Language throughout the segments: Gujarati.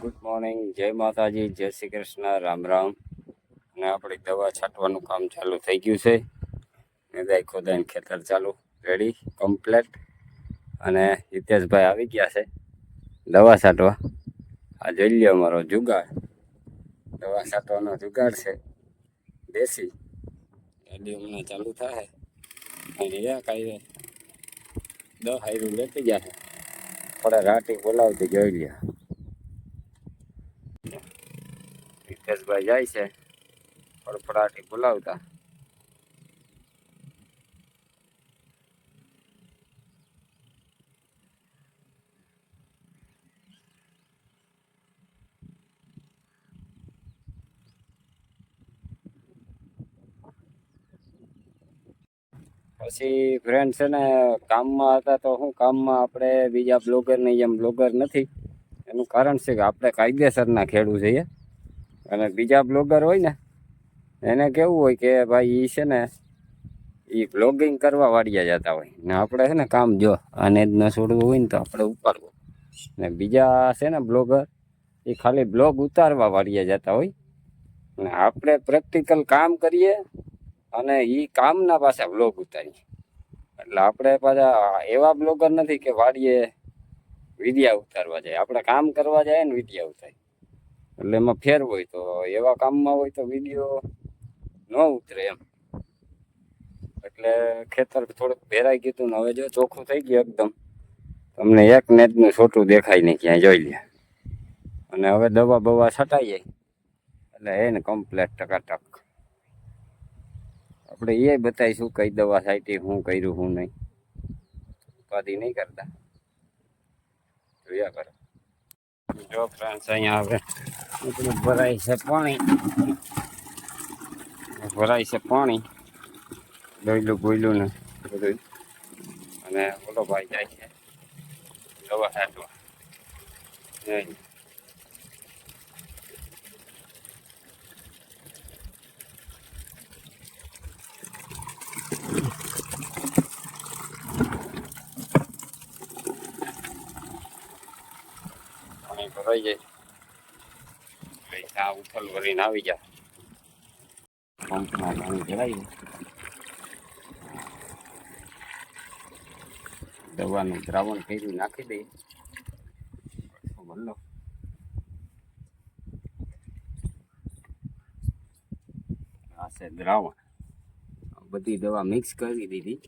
ગુડ મોર્નિંગ, જય માતાજી, જય શ્રી કૃષ્ણ, રામ રામ. અને આપણી દવા છાંટવાનું કામ ચાલુ થઈ ગયું છે. મેદાય ખોદાઈને ખેતર ચાલુ રેડી કમ્પ્લેટ. અને હિતેશભાઈ આવી ગયા છે દવા છાંટવા. આ જોઈ લ્યો અમારો જુગાડ, દવા છાંટવાનો જુગાડ છે દેશી. ગાડી હમણાં ચાલુ થાય અને કાંઈ 10 હાયરું લેતી ગયા છે. થોડા રાટી બોલાવતી જોઈ લ્યો. હિતેશભાઈ જાય છે ફડફડાટી બોલાવતા. પછી ફ્રેન્ડ છે ને કામમાં હતા તો શું કામમાં આપણે બીજા બ્લોગરની જેમ બ્લોગર નથી. એનું કારણ છે કે આપણે કાયદેસરના ખેડૂત છીએ. અને બીજા બ્લોગર હોય ને એને કેવું હોય કે ભાઈ એ છે ને એ બ્લોગિંગ કરવા વાળિયા જતા હોય ને આપણે છે ને કામ જો આને જ ન છોડવું હોય ને તો આપણે ઉપાડવું. ને બીજા છે ને બ્લોગર એ ખાલી બ્લોગ ઉતારવા વાળિયા જતા હોય ને આપણે પ્રેક્ટિકલ કામ કરીએ અને એ કામના પાછા બ્લોગ ઉતારીએ. એટલે આપણે પાછા એવા બ્લોગર નથી કે વાડીએ વિડિયા ઉતારવા જાય. આપણે કામ કરવા જાય ને વિડિયા ઉતારી એટલે એમાં ફેર હોય. તો એવા કામમાં હોય તો વિડીયો ન ઉતરે એમ. એટલે ખેતર થોડુંક ભેરાઈ ગયું ને હવે જો ચોખ્ખું થઈ ગયું એકદમ. તમને એક નેટનું છોટું દેખાય નહીં ક્યાંય જોઈ લે. અને હવે દવા બવા છટાઈ જાય એટલે એને કમ્પ્લેટ ટકાટક આપણે એ બતાવીશું કઈ દવા છાંટી, શું કર્યું શું નહીં. ઉપાધિ નહીં કરતા, જોયા કરો. જો ફ્રેન્ડ્સ અહીંયા હવે ભરાય છે પાણી, ડોયલું બોયલું ને બધું. અને ઓલો ભાઈ જાય છે દવા છાંટવા. પાણી ભરાઈ જાય આ ઉથલ ભરીને આવી જાય. પંપમાં પાણી ભરાય, દવાનું દ્રાવણ કર્યું નાખી દઈએ. ભલો આ છે દ્રાવણ, બધી દવા મિક્સ કરી દીધી.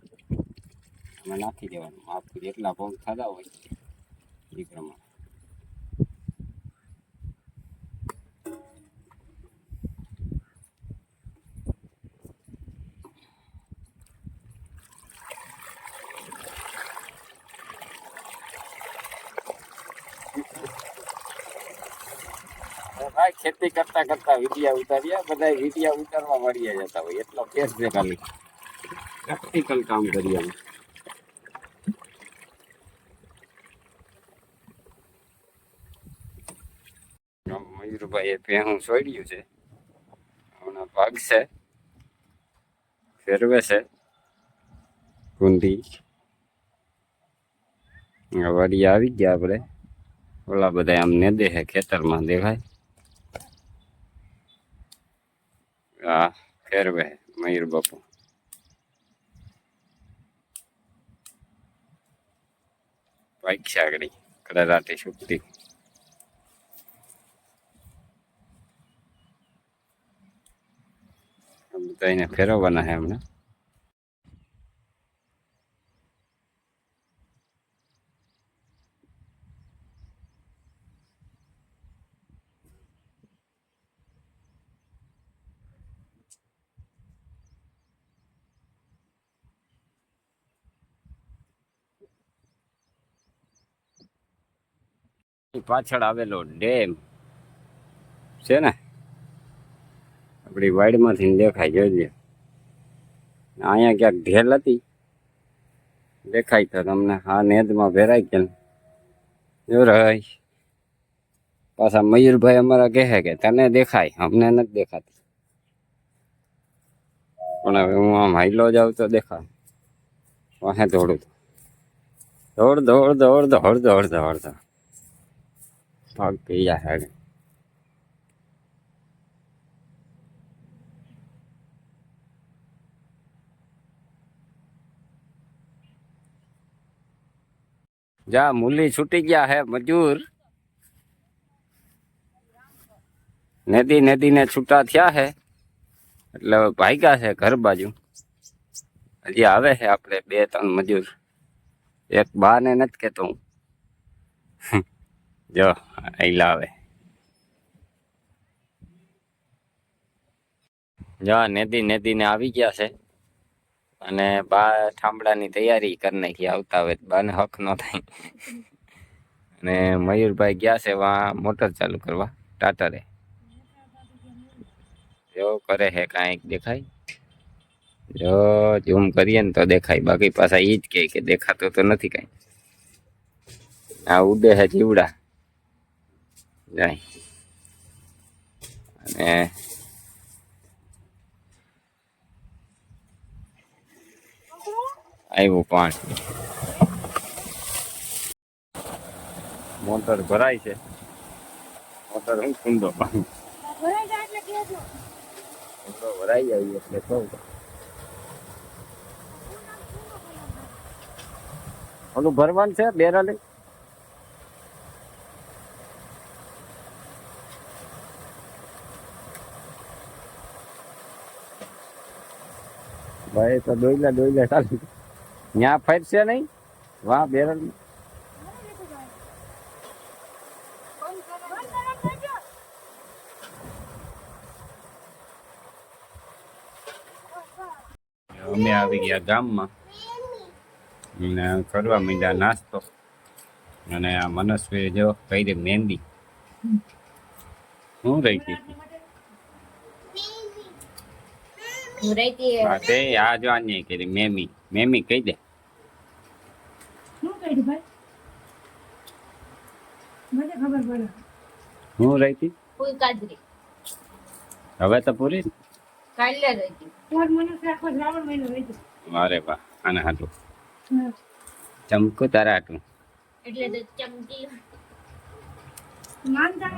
એમાં નાખી દેવાનું આપું જેટલા પંપ થતા હોય એ પ્રમાણે. ભાઈ ખેતી કરતા કરતા વિડિયા ઉતાર્યા, બધા વિડિયા ઉતારવા વાળિયા જતા હોય એટલો કેસ છે. ખાલી પ્રેક્ટિકલ કામ કરીએ. મયુરભાઈ એ પહેણું છોડ્યું છે, હમણાં ભાગશે, ફેરવે છે કુંડી. વાડિયા આવી ગયા આપણે. ઓલા બધા આમ ને દેખે ખેતરમાં દેખાય. હા ફેરવે મયુર બાપુ. પૈક્ષા આગળ કડરાટી છૂટતી. બધા એને ફેરવવાના છે હમણાં. પાછળ આવેલો ડેમ છે ને આપણી વાડીમાંથી દેખાય. જોઈ અહીંયા ક્યાંક ઢેલ હતી દેખાય તો તમને. હા નેદમાં ભેરાય કે જો રહી. પાછા મયુરભાઈ અમારા કહે કે તને દેખાય, અમને નથી દેખાતી. પણ હવે હું આમ હાઈલો જાઉં તો દેખાય. વાહે દોડું દોડ દોડ દોડ દોડ દોડ દોડ દોડ. ઓકે યાર જા મૂલી છૂટી ગયા હે મજૂર નદી ને છૂટા થયા હે એટલે ભાગ્યા છે ઘર બાજુ હજી આવે છે આપણે 2-3 મજૂર એક બાને નથી કેતો હું જો આઈલા આવે જા નદી ને આવી ગયા છે અને બા ઠામડાની તૈયારી કરી નાખી આવતા હોય બાને હક ન થાય અને મયુરભાઈ ગયા છે વા મોટર ચાલુ કરવા ટાટરે જો કરે હે કાંઈક દેખાય જો ઝૂમ કરીએ ને તો દેખાય બાકી પાછા ઈ જ કે દેખાતો તો નથી કાંઈ આ ઉડે હે જીવડા જાય અને આવ્યું પાણી મોટર ભરાય છે મોટર હું કુંડો પાણી ભરાઈ જાય એટલે કહું ઓલું ભરવાનું છે બેરલ ભાઈ તો ડોયલા ચાલુ ત્યાં ફરશે નહીં વાહ બેરલ અમે આવી ગયા ગામમાં ને કરવા માંડ્યા નાસ્તો અને આ મનસ્વી જો કઈ દે મહેંદી શું રહી ગઈ હા તે આ જો આને કરી મેમી કહી દે હું રહી હતી હવે તો પૂરી અરે વાહ આને હાટું ચમકું તારા હાટું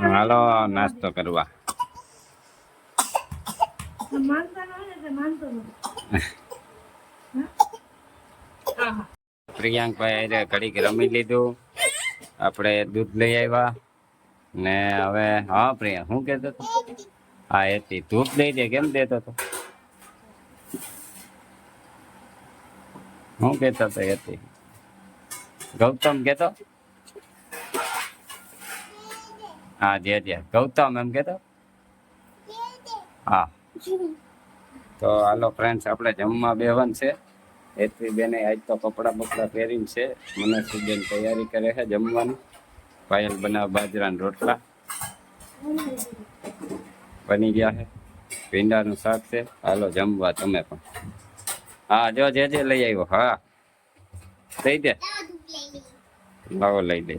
હાલો નાસ્તો કરવા પ્રિયાંકભાઈ ઘડીક રમી લીધું આપણે દૂધ લઈ આવ્યા ને હવે હા પ્રિયા શું કહેતો હતો હા એથી દૂધ દઈ દે કેમ દેતો હતો શું કહેતો હતો એથી ગૌતમ કહેતો હા જે ગૌતમ એમ કહેતો હા તો હાલો ફ્રેન્ડ્સ આપણે જમવા બેહવાનું છે એથી બેને આજ તો કપડાં પહેરીને છે મનસ્વીબેન તૈયારી કરે છે જમવાની પાયલ બનાવ બાજરાના રોટલા બની ગયા છે ભીંડાનું શાક છે હાલો જમવા તમે પણ હા જો જે લઈ આવ્યો હા દઈ દે લાવો લઈ દે